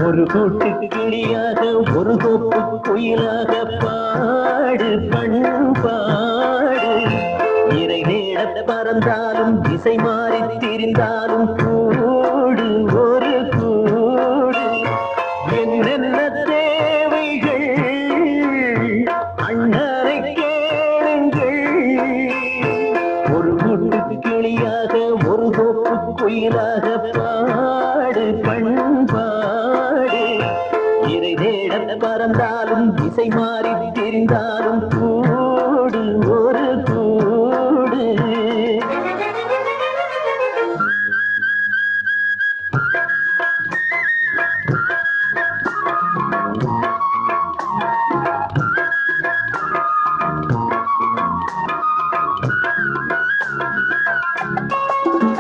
ஒரு கூட்டு கிளியாக ஒரு கோப்பு குயிலாக பாடு பண்பாடு இறை தேட பறந்தாலும் திசை மாறி திரிந்தாலும் கூடு ஒரு கூடு என்னென்ன தேவைகள் அண்ணனை கேளுங்கள் ஒரு கூட்டு கிளியாக ஒரு கோப்பு குயிலாக பாடு பண்பாடு இறை தேட பறந்தாலும் திசை மாறி தெரிந்தாலும்